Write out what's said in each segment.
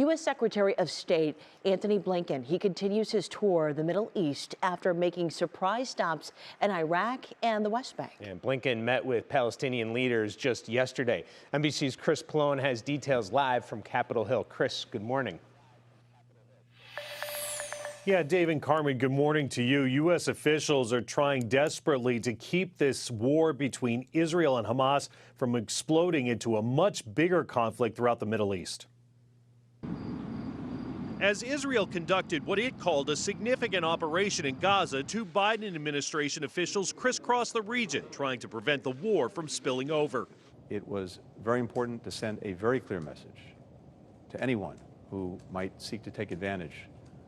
U.S. Secretary of State Antony Blinken, he continues his tour of the Middle East after making surprise stops in Iraq and the West Bank. And Blinken met with Palestinian leaders just yesterday. NBC's Chris Plone has details live from Capitol Hill. Chris, good morning. Yeah, Dave and Carmen, good morning to you. U.S. officials are trying desperately to keep this war between Israel and Hamas from exploding into a much bigger conflict throughout the Middle East. As Israel conducted what it called a significant operation in Gaza, two Biden administration officials crisscrossed the region, trying to prevent the war from spilling over. It was very important to send a very clear message to anyone who might seek to take advantage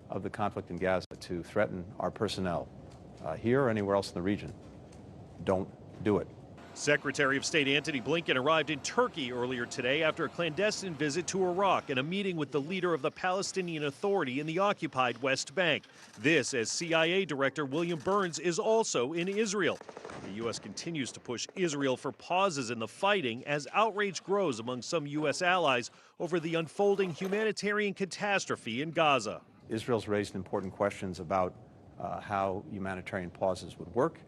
of the conflict in Gaza to threaten our personnel here or anywhere else in the region. Don't do it. Secretary of State Antony Blinken arrived in Turkey earlier today after a clandestine visit to Iraq and a meeting with the leader of the Palestinian Authority in the occupied West Bank. This as CIA Director William Burns is also in Israel. The U.S. continues to push Israel for pauses in the fighting as outrage grows among some U.S. allies over the unfolding humanitarian catastrophe in Gaza. Israel's raised important questions about how humanitarian pauses would work.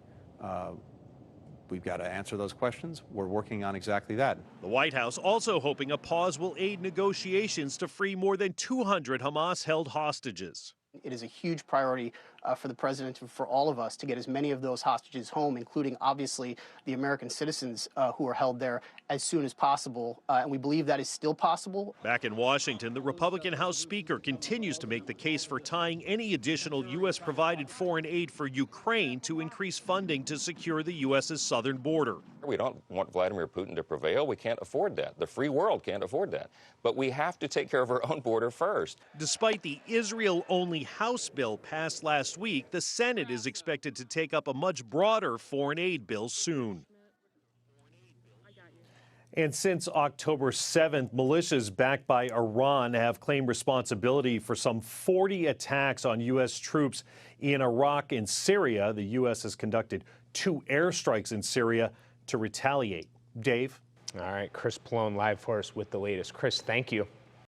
We've got to answer those questions. We're working on exactly that. The White House also hoping a pause will aid negotiations to free more than 200 Hamas-held hostages. It is a huge priority for the president and for all of us to get as many of those hostages home, including obviously the American citizens who are held there, as soon as possible. And we believe that is still possible. Back in Washington, the Republican House Speaker continues to make the case for tying any additional U.S.-provided foreign aid for Ukraine to increase funding to secure the U.S.'s southern border. We don't want Vladimir Putin to prevail. We can't afford that. The free world can't afford that. But we have to take care of our own border first. Despite the Israel-only House bill passed last week, the Senate is expected to take up a much broader foreign aid bill soon. And since October 7th, militias backed by Iran have claimed responsibility for some 40 attacks on U.S. troops in Iraq and Syria. The U.S. has conducted 2 airstrikes in Syria to retaliate. Dave? All right, Chris Plone live for us with the latest. Chris, thank you.